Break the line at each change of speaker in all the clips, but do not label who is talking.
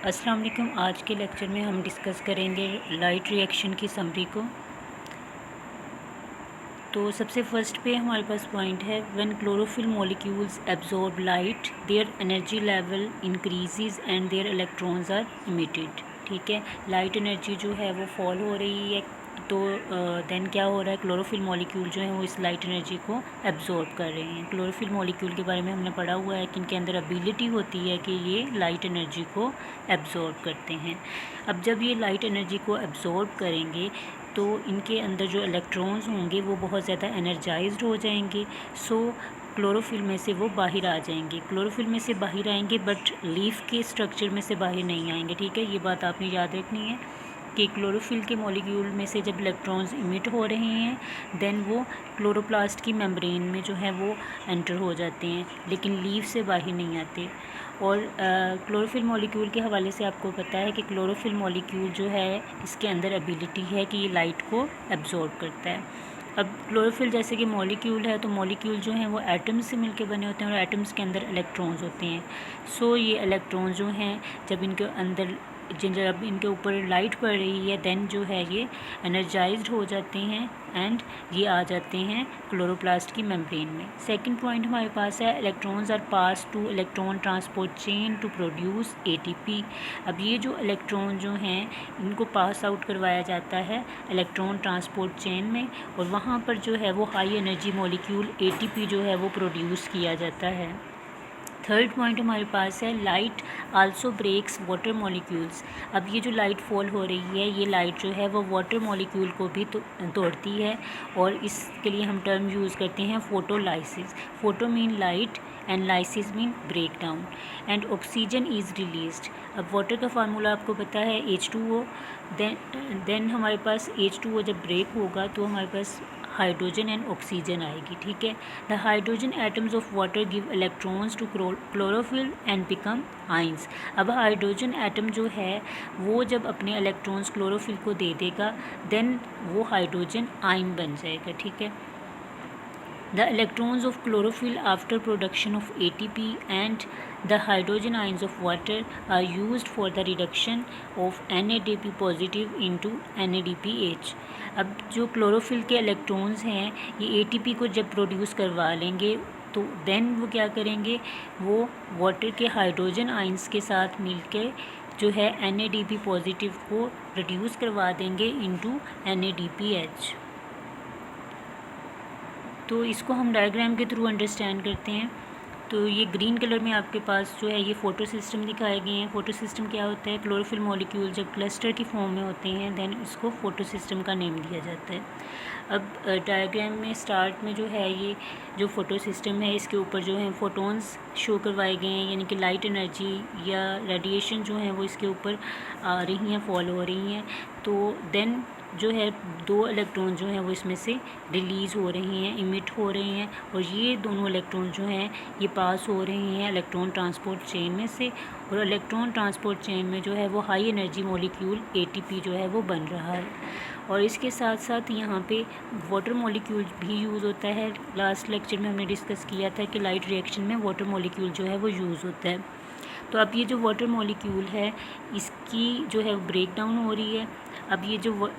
अस्सलाम वालेकुम। आज के लेक्चर में हम डिस्कस करेंगे लाइट रिएक्शन की समरी को। तो सबसे फर्स्ट पे हमारे पास पॉइंट है, when chlorophyll molecules absorb light their energy level increases and their electrons are emitted. ठीक है, लाइट एनर्जी जो है वो फॉल हो रही है, तो देन क्या हो रहा है, क्लोरोफिल मॉलिक्यूल जो है वो इस लाइट एनर्जी को एब्जॉर्ब कर रहे हैं। क्लोरोफिल मॉलिक्यूल के बारे में हमने पढ़ा हुआ है कि इनके अंदर एबिलिटी होती है कि ये लाइट एनर्जी को एब्जॉर्ब करते हैं। अब जब ये लाइट एनर्जी को एब्जॉर्ब करेंगे तो इनके अंदर जो इलेक्ट्रॉन्स होंगे वो बहुत ज़्यादा एनर्जाइज्ड हो जाएंगे। सो क्लोरोफिल में से वो बाहर आ जाएंगे। क्लोरोफिल में से बाहर आएंगे बट लीफ के स्ट्रक्चर में से बाहर नहीं आएंगे। ठीक है, ये बात आपने याद रखनी है कि क्लोरोफिल के मॉलिक्यूल में से जब इलेक्ट्रॉन्स इमिट हो रहे हैं देन वो क्लोरोप्लास्ट की मेम्ब्रेन में जो है वो एंटर हो जाते हैं, लेकिन लीफ से बाहर नहीं आते। और क्लोरोफिल मॉलिक्यूल के हवाले से आपको पता है कि क्लोरोफिल मॉलिक्यूल जो है इसके अंदर एबिलिटी है कि ये लाइट को एब्जॉर्ब करता है। अब क्लोरोफिल जैसे कि मॉलिक्यूल है, तो मॉलिक्यूल जो हैं वो एटम्स से मिलकर बने होते हैं और एटम्स के अंदर इलेक्ट्रॉन्स होते हैं। सो ये इलेक्ट्रॉन्स जो हैं जब इनके अंदर जब इनके ऊपर लाइट पड़ रही है देन जो है ये एनर्जाइज्ड हो जाते हैं एंड ये आ जाते हैं क्लोरोप्लास्ट की मेम्ब्रेन में। सेकंड पॉइंट हमारे पास है, electrons are pass to electron transport chain to produce ATP. अब ये जो इलेक्ट्रॉन जो हैं इनको पास आउट करवाया जाता है इलेक्ट्रॉन ट्रांसपोर्ट चेन में, और वहाँ पर जो है वो हाई एनर्जी मॉलिक्यूल एटीपी जो है वो प्रोड्यूस किया जाता है। थर्ड पॉइंट हमारे पास है, light also breaks water molecules. अब ये जो लाइट फॉल हो रही है, ये लाइट जो है वो वाटर मॉलिक्यूल को भी तोड़ती है, और इसके लिए हम टर्म यूज़ करते हैं photolysis. Photo mean light and lysis mean break down, and oxygen is released. अब वाटर का फार्मूला आपको पता है H2O। देन हमारे पास H2O जब ब्रेक होगा तो हमारे पास हाइड्रोजन एंड ऑक्सीजन आएगी। ठीक है, the hydrogen atoms of water give electrons to chlorophyll and become ions. अब हाइड्रोजन एटम जो है वो जब अपने इलेक्ट्रॉन्स क्लोरोफिल को दे देगा देन वो हाइड्रोजन आइन बन जाएगा। ठीक है, the electrons of chlorophyll after production of ATP and the hydrogen ions of water are used for the reduction of NADP positive into NADPH। अब जो क्लोरोफिल के इलेक्ट्रॉन्स हैं ये ATP को जब प्रोड्यूस करवा लेंगे तो देन वो क्या करेंगे, वो वाटर के हाइड्रोजन आइंस के साथ मिलकर जो है NADP पॉजिटिव को प्रोड्यूस करवा देंगे इनटू NADPH। तो इसको हम डायग्राम के थ्रू अंडरस्टैंड करते हैं। तो ये ग्रीन कलर में आपके पास जो है ये फ़ोटो सिस्टम दिखाए गए हैं। फ़ोटो सिस्टम क्या होता है, क्लोरोफिल मॉलिक्यूल जब क्लस्टर की फॉर्म में होते हैं देन इसको फ़ोटो सिस्टम का नेम दिया जाता है। अब डायग्राम में स्टार्ट में जो है ये जो फ़ोटो सिस्टम है इसके ऊपर जो है फोटोन्स शो करवाए गए हैं, यानी कि लाइट एनर्जी या रेडिएशन जो है वो इसके ऊपर आ रही हैं, फॉल हो रही हैं। तो देन जो है दो इलेक्ट्रॉन जो हैं वो इसमें से रिलीज़ हो रहे हैं, इमिट हो रहे हैं, और ये दोनों इलेक्ट्रॉन जो हैं ये पास हो रहे हैं इलेक्ट्रॉन ट्रांसपोर्ट चेन में से, और इलेक्ट्रॉन ट्रांसपोर्ट चेन में जो है वो हाई एनर्जी मॉलिक्यूल ATP जो है वो बन रहा है। और इसके साथ साथ यहाँ पे वाटर मॉलिक्यूल भी यूज़ होता है। लास्ट लेक्चर में हमने डिस्कस किया था कि लाइट रिएक्शन में वाटर मॉलिक्यूल जो है वो यूज़ होता है। तो अब ये जो वाटर मॉलिक्यूल है इसकी जो है ब्रेक डाउन हो रही है। अब ये जो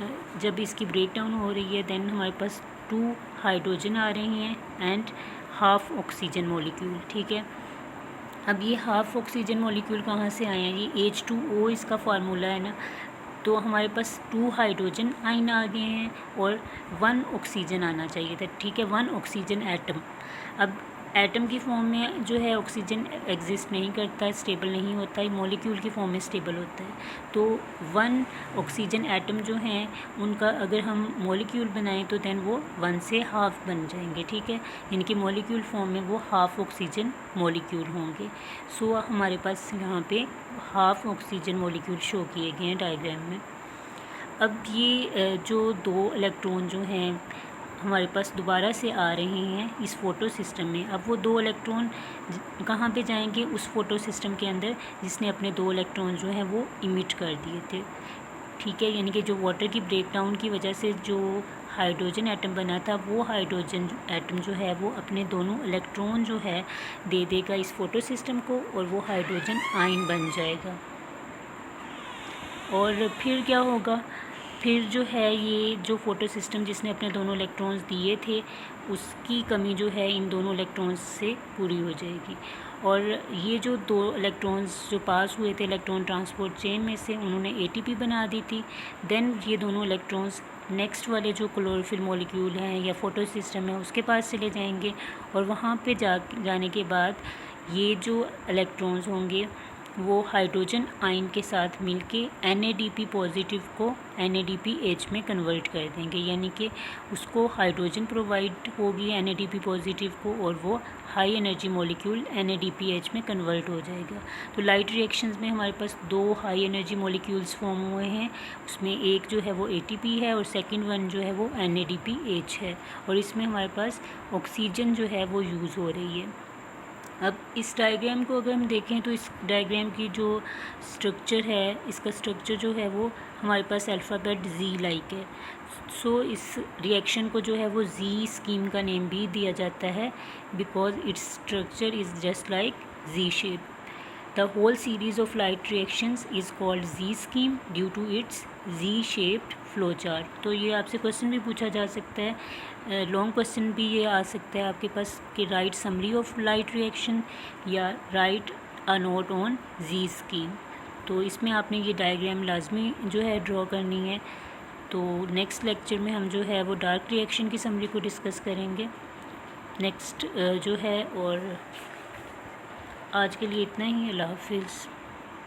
जब इसकी ब्रेक डाउन हो रही है देन हमारे पास 2 हाइड्रोजन आ रहे हैं एंड हाफ ऑक्सीजन मॉलिक्यूल। ठीक है, अब ये हाफ ऑक्सीजन मॉलिक्यूल कहाँ से आए हैं, ये H2O इसका फार्मूला है ना, तो हमारे पास 2 हाइड्रोजन आइन आ गए हैं और 1 ऑक्सीजन आना चाहिए था। ठीक है, 1 ऑक्सीजन एटम। अब एटम की फॉर्म में जो है ऑक्सीजन एग्जिस्ट नहीं करता है, स्टेबल नहीं होता है, मॉलिक्यूल की फॉर्म में स्टेबल होता है। तो 1 ऑक्सीजन एटम जो हैं उनका अगर हम मॉलिक्यूल बनाएं तो देन वो 1 से हाफ बन जाएंगे। ठीक है, इनकी मॉलिक्यूल फॉर्म में वो हाफ ऑक्सीजन मॉलिक्यूल होंगे। सो हमारे पास यहाँ पे हाफ ऑक्सीजन मॉलिक्यूल शो किए गए हैं डायग्राम में। अब ये जो 2 इलेक्ट्रॉन जो हैं हमारे पास दोबारा से आ रहे हैं इस फ़ोटो सिस्टम में। अब वो 2 इलेक्ट्रॉन कहाँ पे जाएंगे, उस फ़ोटो सिस्टम के अंदर जिसने अपने 2 इलेक्ट्रॉन जो हैं वो इमिट कर दिए थे। ठीक है, यानी कि जो वाटर की ब्रेक डाउन की वजह से जो हाइड्रोजन एटम बना था वो हाइड्रोजन एटम जो है वो अपने दोनों इलेक्ट्रॉन जो है दे देगा इस फ़ोटो सिस्टम को, और वो हाइड्रोजन आइन बन जाएगा। और फिर क्या होगा, फिर जो है ये जो फोटो सिस्टम जिसने अपने दोनों इलेक्ट्रॉन्स दिए थे उसकी कमी जो है इन दोनों इलेक्ट्रॉन्स से पूरी हो जाएगी। और ये जो दो इलेक्ट्रॉन्स जो पास हुए थे इलेक्ट्रॉन ट्रांसपोर्ट चेन में से, उन्होंने एटीपी बना दी थी। देन ये दोनों इलेक्ट्रॉन्स नेक्स्ट वाले जो क्लोरोफिल मॉलिक्यूल हैं या फोटो सिस्टम है उसके पास चले जाएंगे, और वहाँ पे जाने के बाद ये जो इलेक्ट्रॉन्स होंगे वो हाइड्रोजन आयन के साथ मिलके NADP पॉजिटिव को NADPH में कन्वर्ट कर देंगे, यानी कि उसको हाइड्रोजन प्रोवाइड होगी NADP पॉजिटिव को, और वो हाई एनर्जी मॉलिक्यूल NADPH में कन्वर्ट हो जाएगा। तो लाइट रिएक्शंस में हमारे पास दो हाई एनर्जी मॉलिक्यूल्स फॉर्म हुए हैं, उसमें एक जो है वो ATP है और सेकंड वन जो है वो NADPH है, और इसमें हमारे पास ऑक्सीजन जो है वो यूज़ हो रही है। अब इस डायग्राम को अगर हम देखें तो इस डायग्राम की जो स्ट्रक्चर है, इसका स्ट्रक्चर जो है वो हमारे पास अल्फ़ाबेट Z लाइक है। सो इस रिएक्शन को जो है वो Z स्कीम का नेम भी दिया जाता है, because its structure is just like Z shape. The whole series of light reactions is called Z scheme due to its Z-shaped flow chart। तो ये आपसे क्वेश्चन भी पूछा जा सकता है, लॉन्ग क्वेश्चन भी ये आ सकता है आपके पास कि write summary of light reaction या write a note on Z scheme. तो इसमें आपने ये डायग्राम लाजमी जो है ड्रॉ करनी है। तो नेक्स्ट लेक्चर में हम जो है वो डार्क रिएक्शन की समरी को डिस्कस करेंगे नेक्स्ट जो है। और आज के लिए इतना ही। अल्लाह हाफिज़।